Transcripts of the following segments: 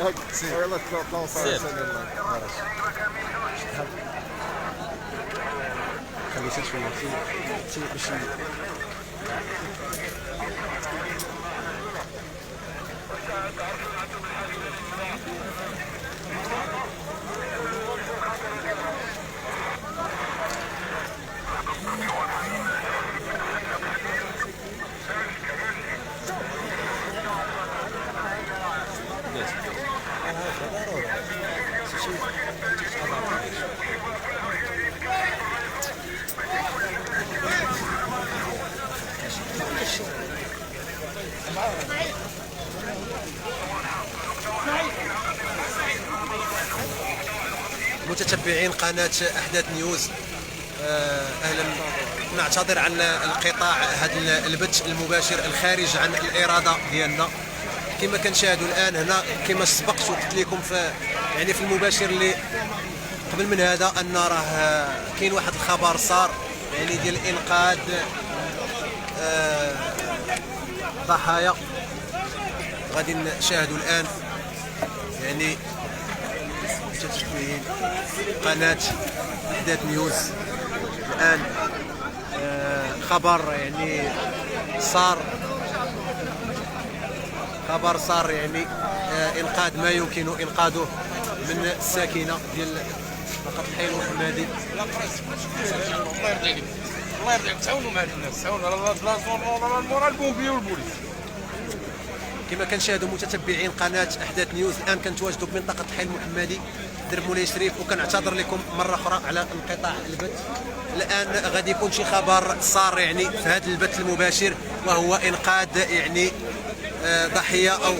يلا تطلعوا سير. خلي يصير شويه باش متتبعين قناة أحداث نيوز، أهلا. نعتذر عن الانقطاع هذا البث المباشر الخارج عن الإرادة ديالنا. كما كنشاهدوا الآن هنا، كما سبقت وقلت لكم في يعني في المباشر اللي قبل من هذا، أن راه كاين واحد الخبر صار يعني ديال إنقاذ ضحايا. غادي نشاهدوا الآن يعني متتبعين قناة أحداث نيوز الآن خبر يعني صار، خبر صار يعني إنقاذ ما يمكن إنقاذه من الساكنة ديال منطقة الحي المحمدي. الله يرضي عليك، الله يرضي عليك، تعاونوا مع الناس، تعاونوا على المورال البومبي والبوليس. كما كنشاهدوا متتبعين قناه احداث نيوز، الان كنتواجدوا بمنطقه الحي المحمدي درب مولاي شريف، وكنعتذر لكم مره اخرى على انقطاع البث. الان غادي يكون شي خبر صار يعني في هذا البث المباشر، وهو انقاذ يعني ضحيه او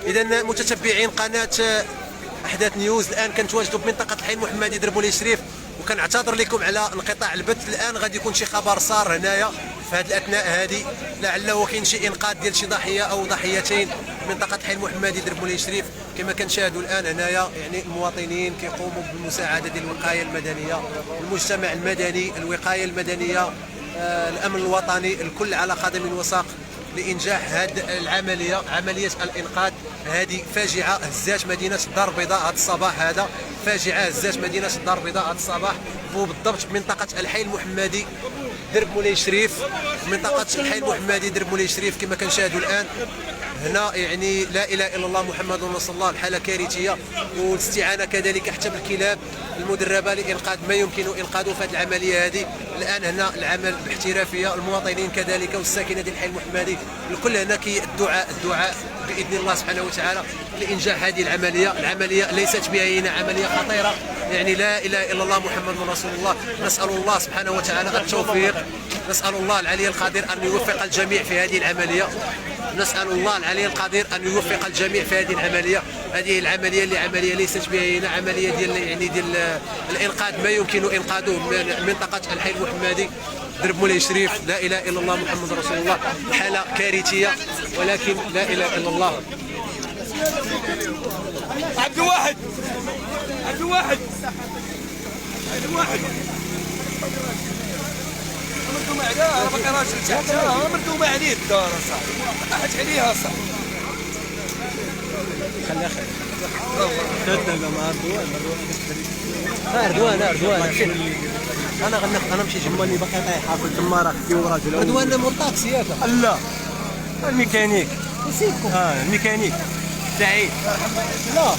إذا متتبعين قناة أحداث نيوز، الآن كنتواجدوا بمنطقة الحي المحمدي درب مولاي شريف، وكنعتذر لكم على انقطاع البث. الآن غادي يكون شي خبر صار هنايا في هذه الأثناء هذه، لعله كاين شي إنقاذ ديال شي ضحية أو ضحيتين في منطقة الحي المحمدي درب مولاي شريف. كما كنشاهدوا الآن هنايا يعني المواطنين كيقوموا بالمساعدة ديال الوقاية المدنية، المجتمع المدني، الوقاية المدنية، الأمن الوطني، الكل على قدم وساق لإنجاح هذه العملية، عملية الإنقاذ. هذه فاجعة هزات مدينة الدار البيضاء هذا الصباح، هذا فاجعة هزات مدينة الدار البيضاء هذا الصباح، وبالضبط بمنطقة الحي المحمدي درب مولاي شريف. منطقة الحي المحمدي درب مولاي شريف كما كنشاهدوا الآن هنا، يعني لا اله الا الله محمد رسول الله، الحاله كارثيه، والاستعانه كذلك حتى بالكلاب المدربه لانقاذ ما يمكن انقاذه في هذه العمليه هذه. الان هنا العمل باحترافيه، المواطنين كذلك والساكنه ديال الحي المحمدي الكل هنا الدعاء باذن الله سبحانه وتعالى لانجاح هذه العمليه. العمليه ليست بهينه، عمليه خطيره، يعني لا اله الا الله محمد رسول الله. نسال الله سبحانه وتعالى التوفيق، نسال الله العلي القدير ان يوفق الجميع في هذه العمليه، نسأل الله العلي القدير أن يوفق الجميع في هذه العملية. هذه العملية اللي عملية ليست بهينة، عملية ديال الإنقاذ ما يمكن إنقاذه من منطقة الحي المحمدي درب مولاي شريف. لا إله إلا الله محمد رسول الله. حالة كارثية، ولكن لا إله إلا الله. عبد الواحد مردومة عليها، راه باقي راجل تحتها، مردومة عليه الدار اصاحبي، طاحت عليها صاحبي. خليها أردوان أنا نمشي جنب اللي باقي طايحة في تما، راه كيو راجل أردوان مرتاكسي ياك؟ لا الميكانيك نسيتكم. الميكانيك سعيد. لا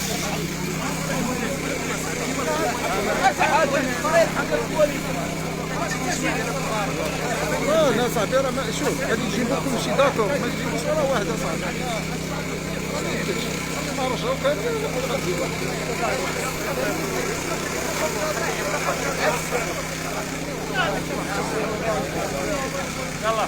لا صاحبي راه شوف غادي يجيبوا كلشي داكور ما تجيبوش صوره واحده صاحبي ما رجعوا يلا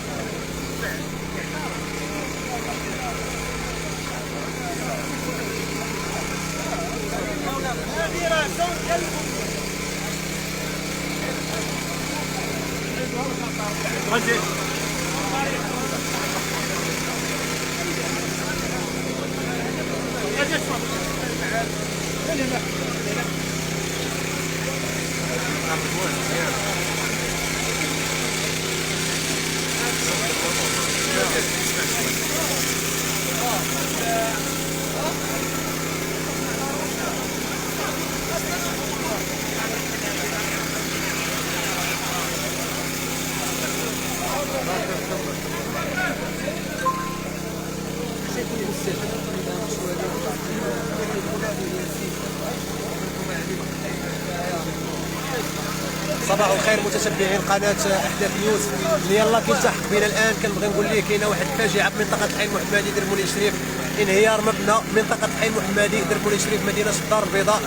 صباح الخير متتبعين قناه احداث نيوز. اللي يلا كيلتحق بنا الان كنبغي نقول لك كاينه واحد الفاجعه في منطقه الحي المحمدي دربولي شريف. انهيار مبنى منطقه الحي المحمدي دربولي شريف مدينه الدار البيضاء.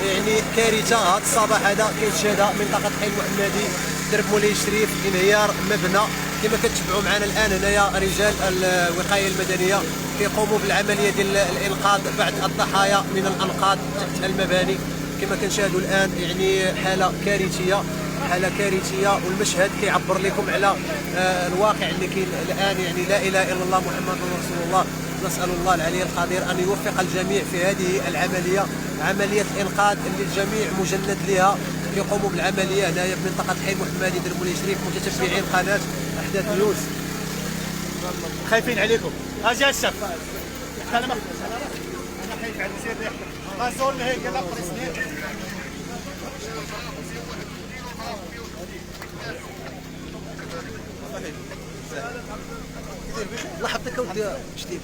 يعني كارثه هذا الصباح هذا كيتشهدها منطقه الحي المحمدي دربولي شريف. انهيار مبنى كما كتشبعوا معنا الان هنايا رجال الوقايه المدنيه كيقوموا بالعمليه ديال الانقاذ بعض الضحايا من الانقاض تحت المباني. كما كنشاهدوا الان يعني حاله كارثيه والمشهد كيعبر لكم على الواقع اللي كاين الان. يعني لا اله الا الله محمد رسول الله. نسال الله العلي القدير ان يوفق الجميع في هذه العمليه، عمليه الانقاذ اللي الجميع مجند لها كيقوموا بالعمليه هنايا في منطقه حي محمدي دربولي شريف. متتبعين قناه احداث نيوز خايفين عليكم. اجي الشف انا خايف على سير غازول هيك لا بريسني الله حبك ودي جديد.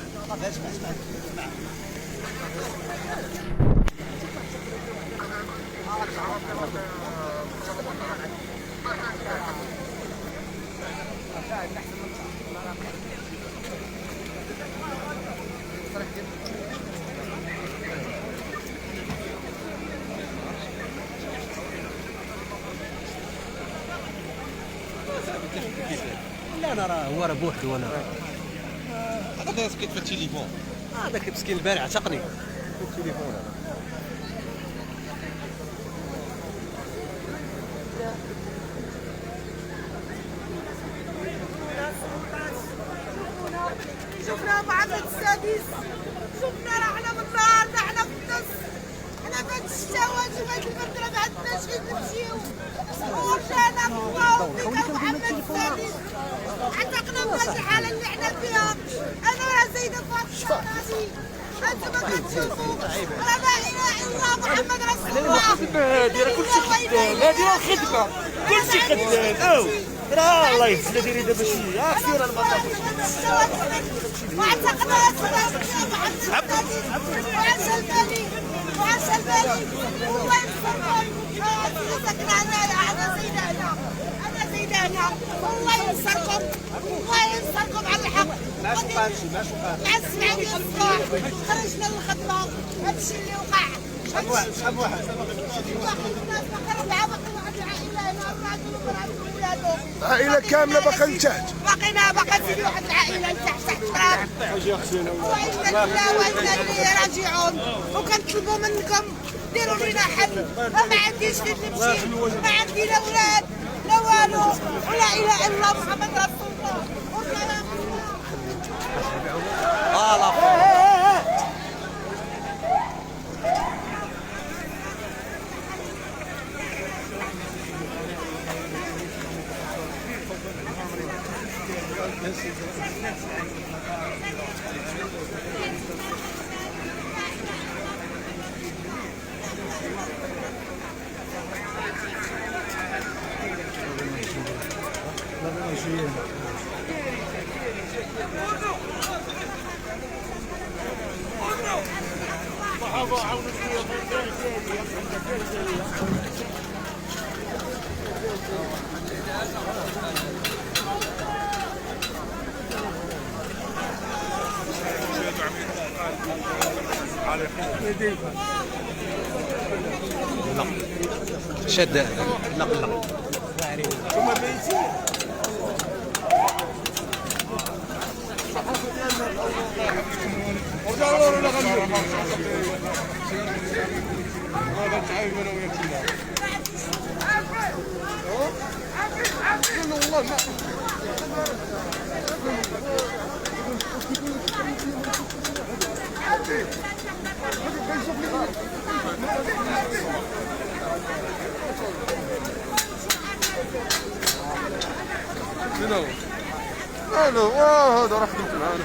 لا انا راه هو راه بوحدو. انا هذا داير في التليفون هذاك مسكين البارح عتقني في التليفون. شفنا بعد السادس، شفنا رحنا بالنهار رحنا بالنص، حنا في هاد الشتاوات وهاد البدرة ما عندناش غير نمشيو، ورجعنا بالله وفيك محمد السادس، عتقنا بهاد الحالة اللي حنا فيها. أنا راه زايدة فاطمة راسي، أنتما كتشوفوا راه لا إله إلا الله محمد رسول الله. هادي راه كلشي خدام، هادي راه خدمة، كلشي خدام، راه الله يجزي ديري دابا شي عرفتي راه المطار وعتقنا وعسى البالي والله ينصركم. سكن أنا زايدة هنا، أنا زايدة هنا، والله ينصركم، والله ينصركم على الحق. مع السمعة ديال الصباح خرجنا للخدمة، هادشي اللي وقع. شحال واحد الناس باقي 4 باقي واحد العائلة هنا، 4 ديال ولادهم. عائله كامله باقا لتحت. باقي تزيد واحد العائله لتحت التراب. وانا لله وانا اليه راجعون. وكنطلبوا منكم ديروا لنا حل. ما عنديش فين نمشي، ما عندي لا ولاد لا والو، ولا اله الا الله محمد رسول الله. والسلام شاد لا لا الو هذا راه خدمت معاه.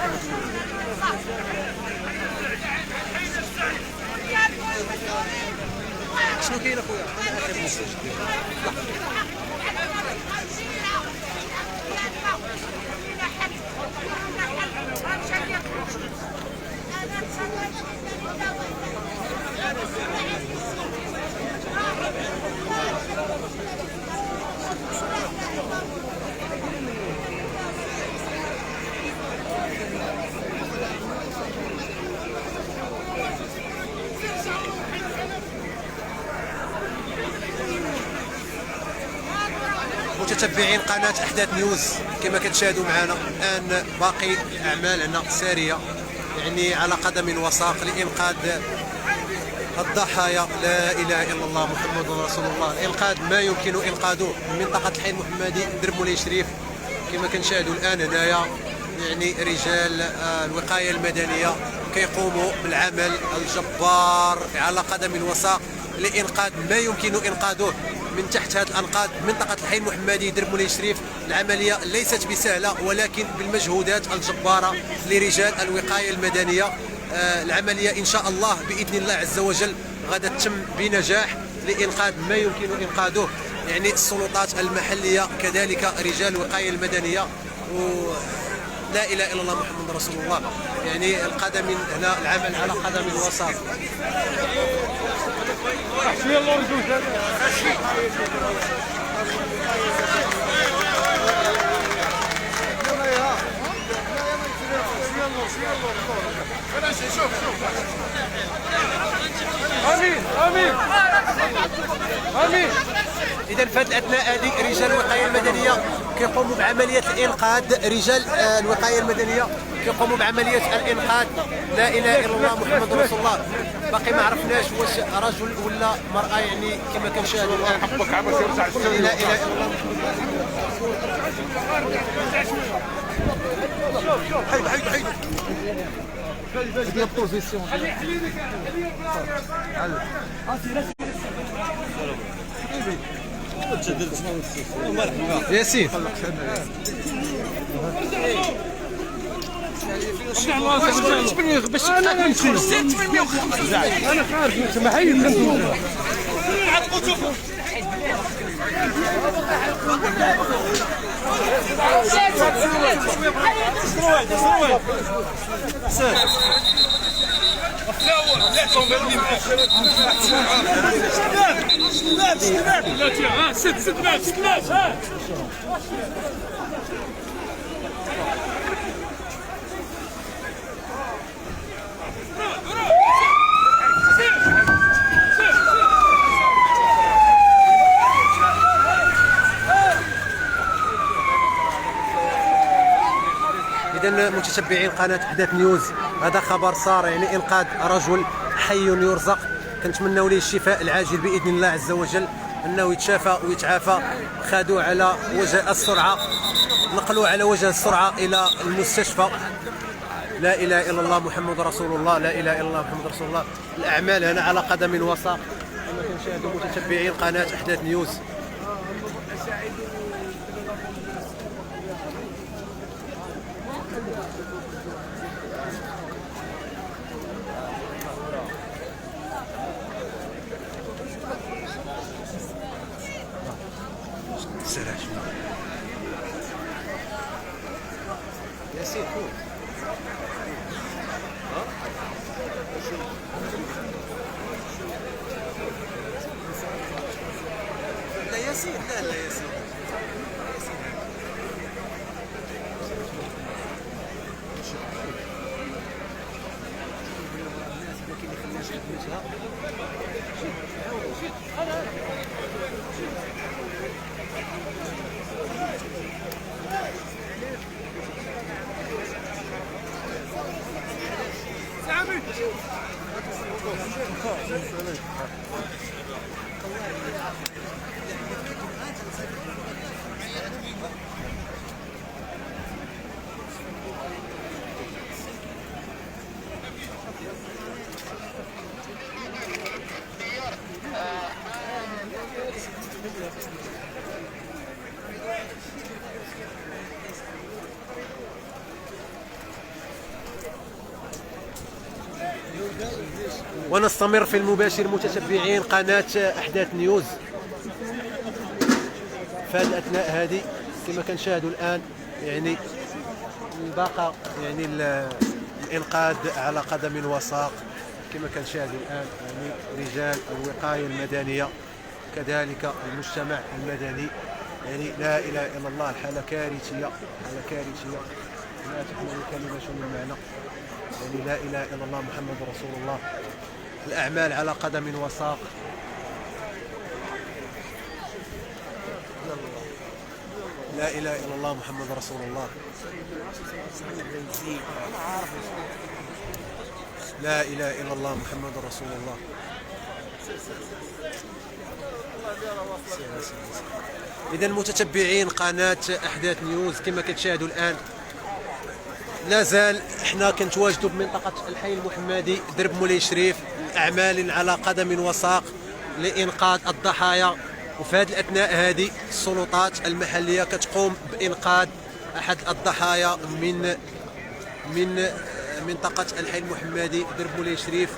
شنو كاين اخويا؟ انا اخر مسج. متتبعين قناة أحداث نيوز كما كتشاهدوا معنا الآن باقي الأعمال هنا سارية يعني على قدم وساق لإنقاذ الضحايا. لا إله إلا الله محمد رسول الله. إنقاذ ما يمكن إنقاذه من منطقة الحي المحمدي درب مولاي شريف كما كنشاهدوا الآن هنايا يعني رجال الوقاية المدنية كيقوموا بالعمل الجبار على قدم وساق لإنقاذ ما يمكن إنقاذه من تحت هذه الأنقاض منطقة الحي المحمدي درب مولاي شريف. العملية ليست بسهلة ولكن بالمجهودات الجبارة لرجال الوقاية المدنية. العملية إن شاء الله بإذن الله عز وجل غدا تتم بنجاح لإنقاذ ما يمكن إنقاذه يعني السلطات المحلية كذلك رجال الوقاية المدنية. لا إله إلا الله محمد رسول الله. يعني القدم من هنا العمل على قدم وساق. امين امين امين. إذا في هذه الأثناء هذه رجال الوقاية المدنية كيقوموا بعملية الإنقاذ. رجال الوقاية المدنية كيقوموا بعملية الإنقاذ. لا إله إلا الله محمد رسول الله. باقي ما عرفناش واش رجل ولا مرأة يعني كما كنشاهدوا الآن. لا إله إلا الله. حيد حيد حيد ديال البوزيسيون ياسين باش انا عارف انت ما حيد إذا متتبعين قناة أحداث نيوز هذا خبر صار يعني إنقاذ رجل حي يرزق. كنتمنوا ليه الشفاء العاجل بإذن الله عز وجل أنه يتشافى ويتعافى. خذوه على وجه السرعة نقلوه على وجه السرعة إلى المستشفى. لا إله إلا الله محمد رسول الله. لا إله إلا الله محمد رسول الله. الأعمال هنا على قدم وساق كما كنشاهدوا متتبعين قناة أحداث نيوز. ياسين لا ياسين لا لا ياسين الناس ما كاين اللي خلاش ونستمر في المباشر متتبعين قناة أحداث نيوز. في هذه الأثناء هذه كما كنشاهدوا الآن يعني باقى يعني الإنقاذ على قدم وساق كما كنشاهدوا الآن، يعني رجال الوقاية المدنية كذلك المجتمع المدني. يعني لا إله إلا الله، الحالة كارثية، حالة كارثية لا تحمل كلمة من معنى. يعني لا إله إلا الله محمد رسول الله، الأعمال على قدم وساق. لا إله إلا الله محمد رسول الله. لا إله إلا الله محمد رسول الله. إذا متتبعين قناة أحداث نيوز كما كتشاهدوا الآن، لا زال احنا كنتواجدوا بمنطقة الحي المحمدي درب مولاي شريف، أعمال على قدم وساق لإنقاذ الضحايا. وفي هذه الأثناء هذه السلطات المحلية كتقوم بإنقاذ أحد الضحايا من منطقة الحي المحمدي درب مولاي شريف.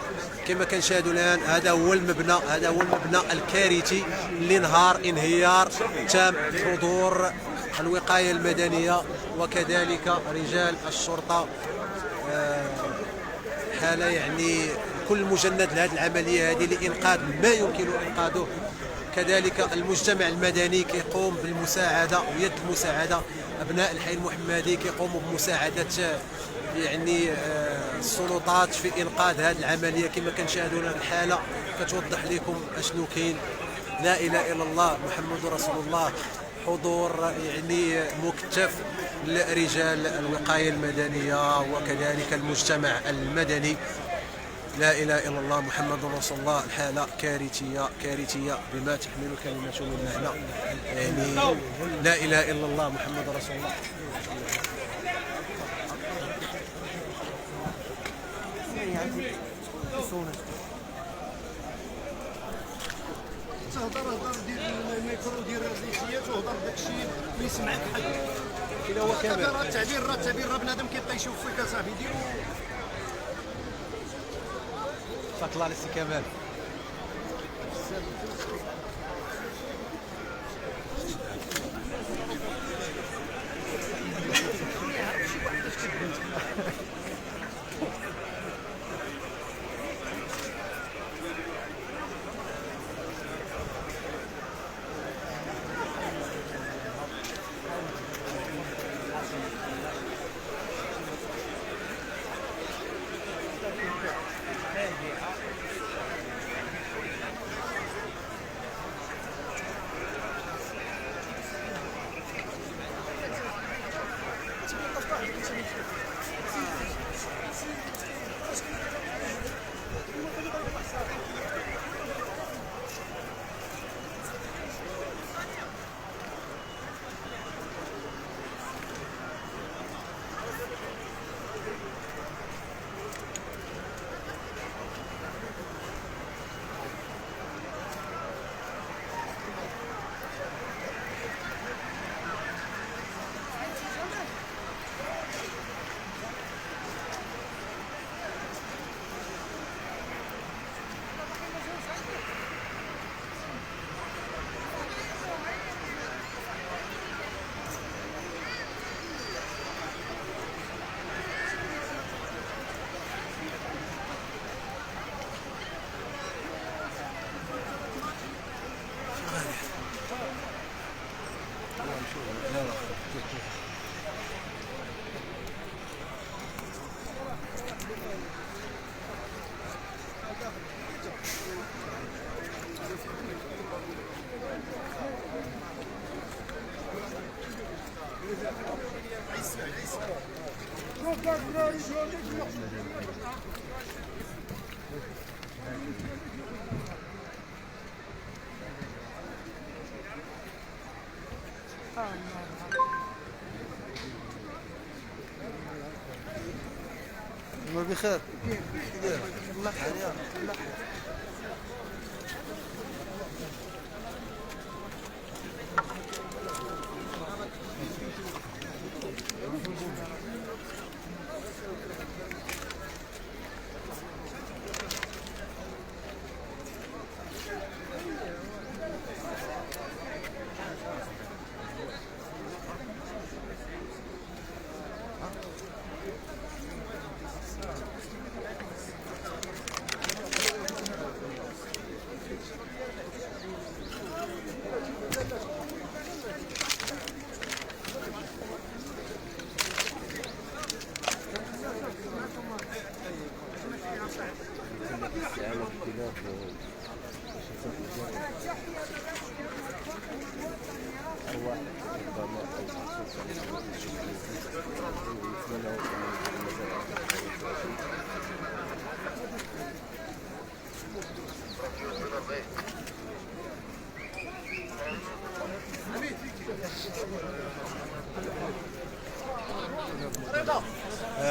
كما كنشاهدوا الآن هذا هو المبنى الكارثي اللي انهار انهيار تام. حضور الوقاية المدنية وكذلك رجال الشرطة، حالة يعني كل مجند لهذه العملية هذه لإنقاذ ما يمكن إنقاذه. كذلك المجتمع المدني كيقوم بالمساعدة ويد المساعدة، أبناء الحي المحمدي كيقوموا بمساعدة يعني السلطات في إنقاذ هذه العملية. كما كنشاهدوا الحالة كتوضح لكم أشنو كاين. لا إله إلا الله محمد رسول الله. حضور يعني مكتف لرجال الوقاية المدنية وكذلك المجتمع المدني. لا إله إلا الله محمد رسول الله. الحالة كارثية كارثية بما تحمل كلمة من معنى. يعني لا إله إلا الله محمد رسول الله. تهضر دير الميكرو دير الزيتيات وهضر داكشي ويسمعك حي. كاين هو كامل. راه التعبير راه بنادم كيبقى يشوف فيك اصاحبي ديرو. تبارك الله على سي كمال. ما بخير.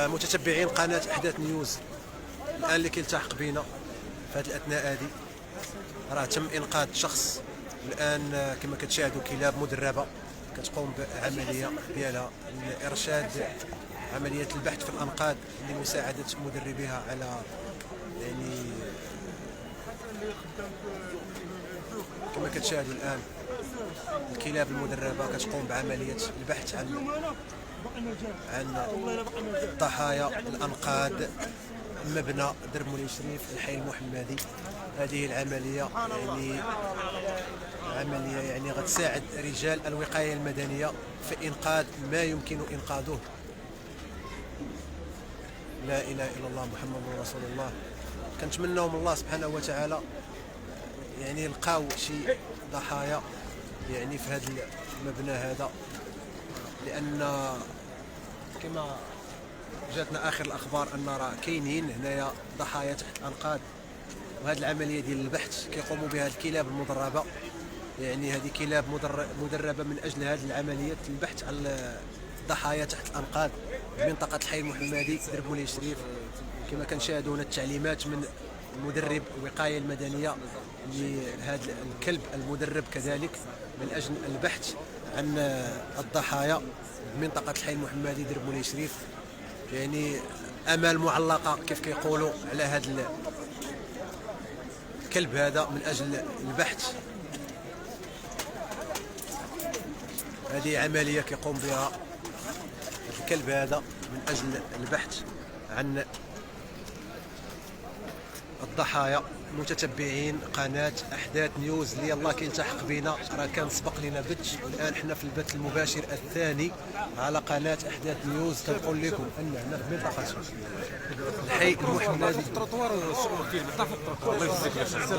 متتبعين قناة أحداث نيوز، الآن اللي كيلتحق بنا في هذه الأثناء هذه راه تم إنقاذ شخص، والآن كما كتشاهدوا كلاب مدربة كتقوم بعملية ديالها لإرشاد عملية البحث في الأنقاض لمساعدة مدربيها على يعني كما كتشاهدوا الآن الكلاب المدربة كتقوم بعملية البحث عن ضحايا الأنقاض مبنى درب مولاي شريف الحي المحمدي. هذه العملية يعني غتساعد رجال الوقاية المدنية في إنقاذ ما يمكن إنقاذه. لا إله إلا الله محمد رسول الله. كنتمنوا من الله سبحانه وتعالى يعني يلقاو شي ضحايا يعني في هذا المبنى هذا، لأن كما جاتنا آخر الأخبار أن راه كاينين هنايا ضحايا تحت الأنقاض، وهذه العملية ديال البحث كيقوموا بها الكلاب المدربة. يعني هذه كلاب مدربة من أجل هذه العملية البحث عن الضحايا تحت الأنقاض بمنطقة الحي المحمدي درب مولاي شريف. كما كنشاهدوا هنا التعليمات من مدرب الوقاية المدنية لهذا الكلب المدرب كذلك من أجل البحث عن الضحايا بمنطقة الحي المحمدي درب مولاي شريف. يعني امال معلقه كيف كيقولوا على هذا الكلب هذا من اجل البحث. هذه عمليه كيقوم بها الكلب هذا من اجل البحث عن الضحايا. متتبعين قناة أحداث نيوز اللي يلاه كيلتحق بنا، راه كان سبق لنا بث، والآن حنا في البث المباشر الثاني على قناة أحداث نيوز. كنقول لكم أن هنا في منطقة الحي المحمدي التروطوار كاين طاف التروطوار الله يجزيك يا شيخ.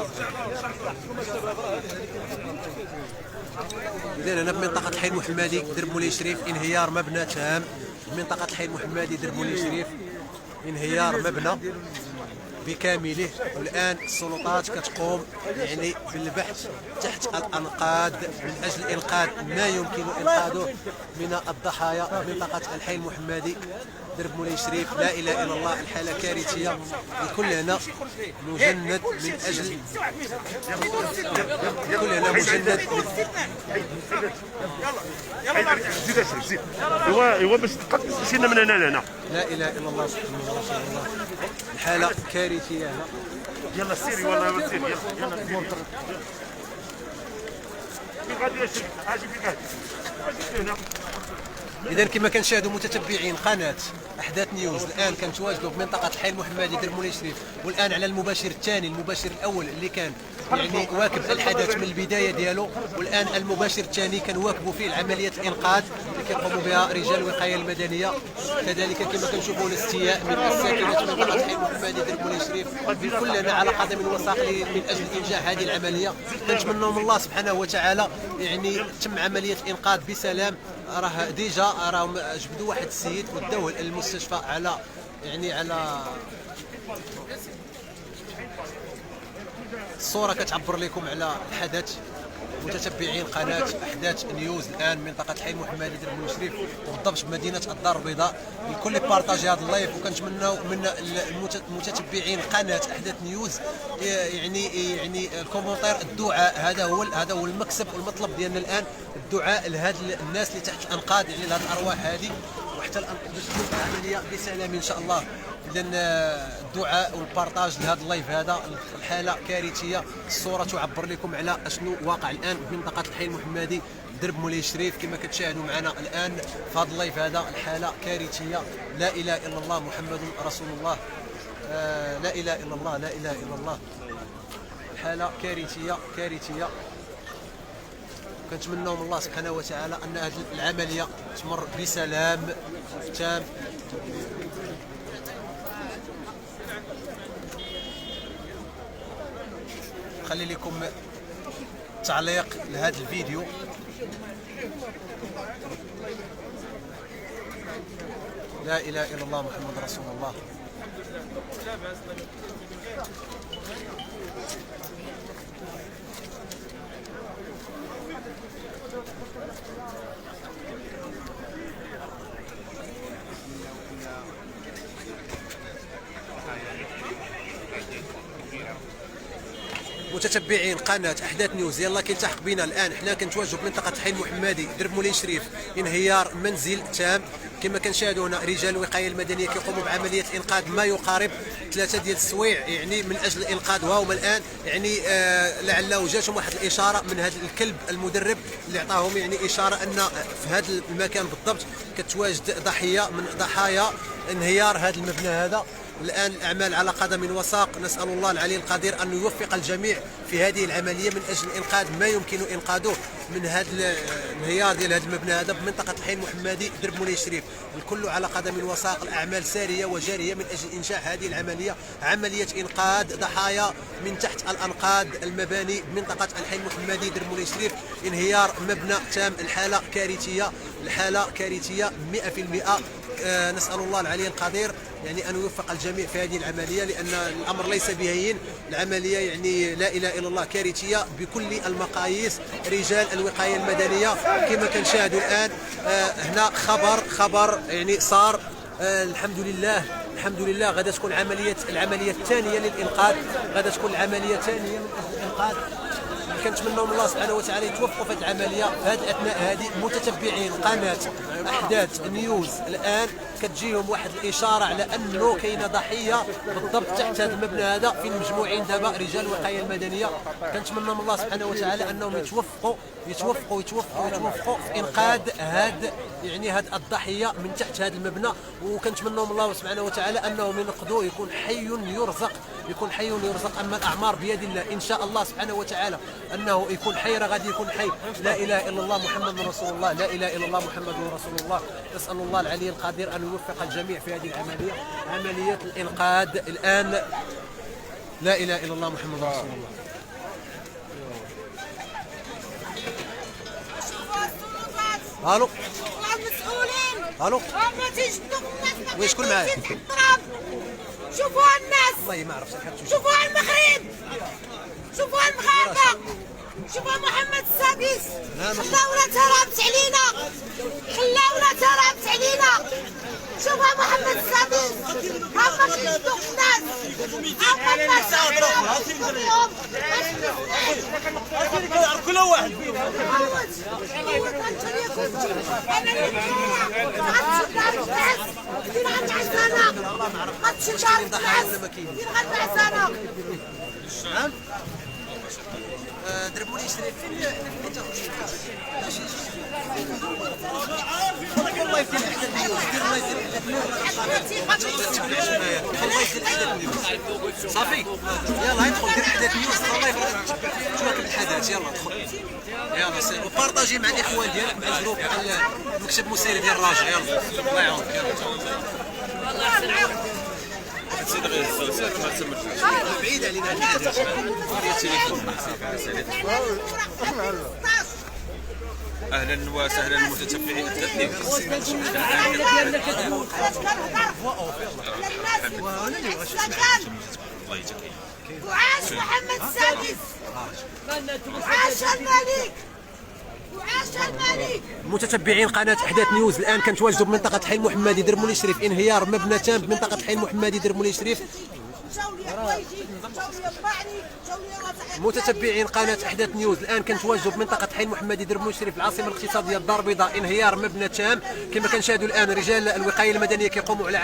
إذن هنا في منطقة الحي المحمدي درب مولاي شريف انهيار مبنى تام. منطقة الحي المحمدي درب مولاي شريف انهيار مبنى بكامله، والآن السلطات كتقوم يعني بالبحث تحت الأنقاض من أجل إنقاذ ما يمكن إنقاذه من الضحايا منطقة الحي المحمدي درب مولاي شريف. لا إله إلا الله. الحالة كارثية، الكل هنا مجند من أجل الكل هنا مجند زيد زيد ايوا باش مشينا من هنا لهنا. لا اله الا الله محمد رسول الله. الحاله كارثيه هنا. يلا سيري والله سيري يلا سيري. فين غادي يا شيخ؟ اجي فين غادي؟ هنا. إذا كما كنشاهدوا متتبعين قناة أحداث نيوز، الآن كنتواجدوا في منطقة الحي المحمدي درب مولاي شريف، والآن على المباشر الثاني. المباشر الأول اللي كان يعني واكب الحدث من البداية ديالو، والآن المباشر الثاني كنواكبوا فيه عملية الإنقاذ اللي كيقوموا بها رجال الوقاية المدنية. كذلك كما كنشوفوا الاستياء من الساكنة من منطقة الحي المحمدي درب مولاي شريف كلنا على قدم وساق من أجل إنجاح هذه العملية. كنتمنوا من الله سبحانه وتعالى يعني تم عملية الإنقاذ بسلام. راه ديجا راهم جبدوا واحد السيد وداوه للمستشفى على يعني على الصورة كتعبر لكم على الحدث. متتبعين قناه احداث نيوز الان منطقه حي محمدي درب المشرف وبالضبط بمدينه الدار البيضاء. الكل يبارطاجي هذا اللايف، وكنتمناو من المتتبعين قناه احداث نيوز يعني الكومنتير الدعاء. هذا هو المكسب والمطلب ديالنا الان، الدعاء لهاد الناس اللي تحت الانقاض، يعني لهاد الارواح هذه، وحتى باش تكون العمليه بسلام ان شاء الله. اذا الدعاء والبارطاج لهذا اللايف هذا. الحاله كارثيه، الصوره تعبر لكم على اشنو واقع الان في منطقه الحي المحمدي درب مولاي شريف كما كتشاهدوا معنا الان في هذا اللايف هذا. الحاله كارثيه، لا اله الا الله محمد رسول الله، لا اله الا الله، لا اله الا الله. الحاله كارثيه. كنتمنوا من الله سبحانه وتعالى ان هذه العمليه تمر بسلام تام. خلي لكم تعليق لهذا الفيديو. لا اله الا الله محمد رسول الله. متتبعين قناه احداث نيوز، يلا كيلتحق بنا الان. حنا كنتواجدوا بمنطقه حي المحمدي درب مولاي شريف. انهيار منزل تام كما كنشاهدوا هنا. رجال الوقايه المدنيه كيقوموا بعمليه انقاذ ما يقارب 3 ديال السوايع يعني من اجل الانقاذ، وهم الان يعني لعله جاتهم واحد الاشاره من هذا الكلب المدرب اللي عطاهم يعني اشاره ان في هذا المكان بالضبط كتواجد ضحيه من ضحايا انهيار هذا المبنى هذا. الآن الأعمال على قدم وساق، نسأل الله العلي القدير أن يوفق الجميع في هذه العملية من أجل إنقاذ ما يمكن إنقاذه من هذا الانهيار ديال هذا المبنى هذا بمنطقة الحي المحمدي درب مولاي شريف. الكل على قدم وساق، الأعمال سارية وجارية من أجل إنشاء هذه العملية، عملية إنقاذ ضحايا من تحت الأنقاض المباني بمنطقة الحي المحمدي درب مولاي شريف. انهيار مبنى تام، الحالة كارثية، الحالة كارثية 100%. نسأل الله العلي القدير يعني أن يوفق الجميع في هذه العملية، لأن الأمر ليس بهين. العملية يعني لا إله إلا الله كارثية بكل المقاييس. رجال الوقاية المدنية كما كنشاهدوا الآن هنا خبر يعني صار. الحمد لله غادا تكون العملية الثانية للإنقاذ، غادا تكون العملية الثانية من أجل الإنقاذ. كنتمنوا من الله سبحانه وتعالى يتوفقوا في هذه العمليه. في هذه الاثناء هذه متتبعين قناه احداث نيوز الان كتجيهم واحد الاشاره على انه كاينه ضحيه بالضبط تحت هذا المبنى هذا، فين مجموعين دابا رجال الوقايه المدنيه. كنتمنى من الله سبحانه وتعالى انهم يتوفقوا في انقاذ هذا الضحيه من تحت هذا المبنى. وكنتمنى من الله سبحانه وتعالى انهم ينقذوه، يكون حي يرزق. اما الاعمار بيد الله ان شاء الله سبحانه وتعالى انه يكون حي، راه غادي يكون حي. لا اله الا الله محمد رسول الله، لا اله الا الله محمد رسول الله. نسال الله العلي القدير ان يوفق الجميع في هذه العمليه، عمليه الانقاذ الان. لا اله الا الله محمد رسول الله. الو المسؤولين الو ما تيجدوا الناس، وين شكون معايا؟ شوفوا الناس، والله ما عرفتش. شوفوا المغرب، شوفوا المغاربه، شوفوا محمد السادس خلاونا تهربت علينا، شوفوا محمد السادس. هما كيشدوا الناس، هما الناس كل واحد درب مولاي شريف فين والله يدير احداث نيوز، صافي يلا يدخل دير احداث نيوز الله تواكب الحدث. يلا دخل يلا سير وبارطاجي مع الاخوان ديالك مع الجروب مع المكتب المسيري ديال الراجع. يلا الله يعاونك. بعيد علينا اهلا وسهلا متتبعين احداث نيوز. الله يجزاك. وعاش محمد السادس، وعاش الملك، وعاش الملك. متتبعين قناه احداث نيوز الان كنتواجدوا بمنطقه حي المحمدي در مولاي شريف، انهيار مبنى تام بمنطقه حي المحمدي در مولاي شريف. متتبعين قناه احداث نيوز الان كنتواجدوا بمنطقه حي المحمدي در مولاي شريف العاصمه الاقتصاديه الدار البيضاء، انهيار مبنى تام كما كنشاهدوا الان. رجال الوقايه المدنيه كيقوموا على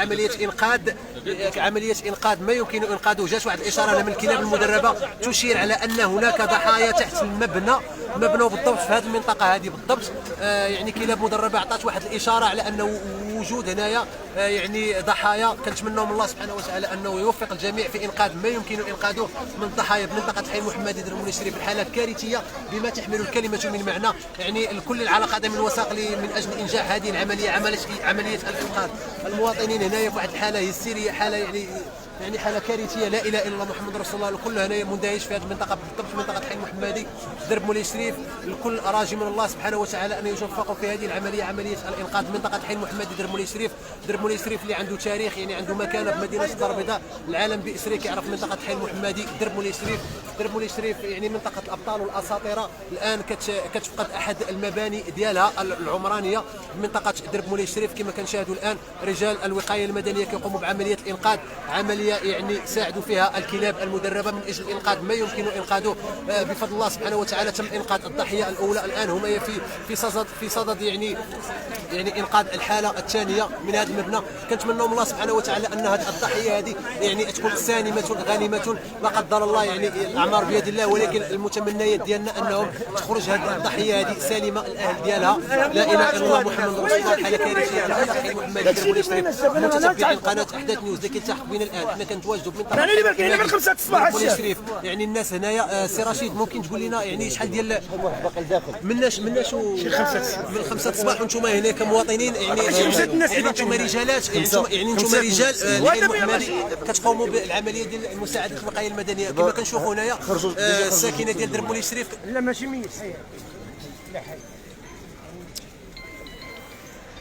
عمليه انقاذ ما يمكن انقاذه. جات واحد الاشاره من الكلاب المدربه تشير على ان هناك ضحايا تحت المبنى بالضبط في هذه المنطقه هذه بالضبط. يعني كلاب مدربه عطات واحد الاشاره على انه وجود هنايا يعني ضحايا. كنتمنوا من الله سبحانه وتعالى انه يوفق الجميع في انقاذ ما يمكن انقاذه من الضحايا بمنطقه حي المحمدي در مولاي شريف. الحالات كارثيه بما تحمل الكلمه من معنى. يعني الكل على قدم وساق من اجل انجاح هذه العمليه، عمليه الانقاذ. المواطنين هنايا في واحد الحاله هستيريه، حاله يعني حاله كارثيه. لا اله الا الله محمد رسول الله. الكل هنايا مندهش في هذه المنطقه بالضبط، منطقه حي المحمدي درب مولاي شريف. الكل راجي من الله سبحانه وتعالى ان يوفقوا في هذه العمليه، عمليه الانقاذ منطقه حي المحمدي درب مولاي شريف. درب مولاي شريف اللي عنده تاريخ، يعني عنده مكانه في مدينه الدار البيضاء. العالم باسره كيعرف منطقه حي المحمدي درب مولاي شريف. درب مولاي شريف يعني منطقه الابطال والاساطيره. الان كتفقد احد المباني ديالها العمرانيه بمنطقه درب مولاي شريف. كما كنشاهدوا الان رجال الوقايه المدنيه كيقوموا بعمليه الانقاذ، عمليه يعني ساعدوا فيها الكلاب المدربه من اجل انقاذ ما يمكن انقاذه. بفضل الله سبحانه وتعالى تم انقاذ الضحيه الاولى. الان هما في صدد يعني انقاذ الحاله الثانيه من هذا المبنى. كنتمنوا من الله سبحانه وتعالى ان هذه الضحيه هذه يعني تكون سالمه غانمه. لا قدر الله يعني الاعمار بيد الله، ولكن المتمنيات ديالنا انهم تخرج هذه الضحيه هذه سالمه الاهل ديالها. لا اله الا الله محمد رسول الله. حاله كارثيه على حي محمد در مولاي شريف. متتبعين قناه احداث نيوز اللي كيلتحق بنا الان، حنا كنتواجدوا بمنطقه من 5 الصباح مولاي شريف. يعني الناس هنايا سي رشيد ممكن تقول لنا يعني شحال ديال من 5 الصباح وانتم هنا كمواطنين يعني انتم رجالات، يعني انتم رجال الحي المحمدي كتقوموا بالعمليه ديال مساعده الوقايه المدنيه. كما كنشوفوا هنايا الساكنه ديال درب مولاي شريف. لا ماشي ميت حي، لا حي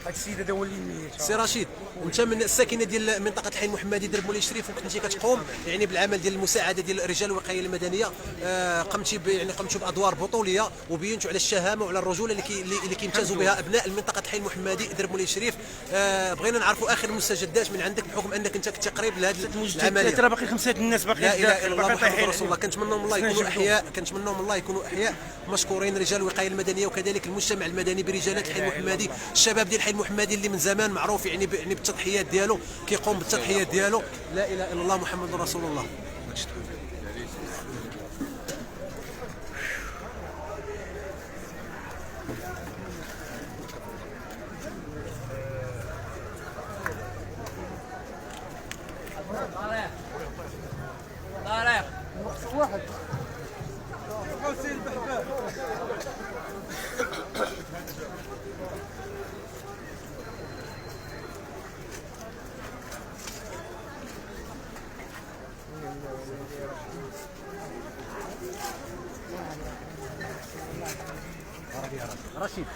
هاد السيد هذا هو اللي ميت. سي رشيد انت من الساكنه ديال منطقه حي المحمدي درب مولاي شريف، وكنتي كتقوم يعني بالعمل ديال المساعده ديال رجال الوقايه المدنيه. قمتوا بادوار بطوليه وبينتوا على الشهامه وعلى الرجوله اللي كيمتازوا بها ابناء المنطقه حي المحمدي درب مولاي شريف. بغينا نعرفوا اخر المستجدات من عندك بحكم انك انت كنت قريب لهذه العمليه. ترى باقي 5 الناس باقي. لا اله الا الله محمد رسول الله. كنتمنوا من الله يكونوا احياء، كنتمنوا من الله يكونوا احياء مشكورين رجال الوقايه المدنيه وكذلك المجتمع المدني برجالات حي المحمدي. الشباب ديال حي المحمدي اللي من زمان معروف يعني بالتضحيات ديالو، كيقوم بالتضحيات ديالو. لا اله الا الله محمد رسول الله. رشيد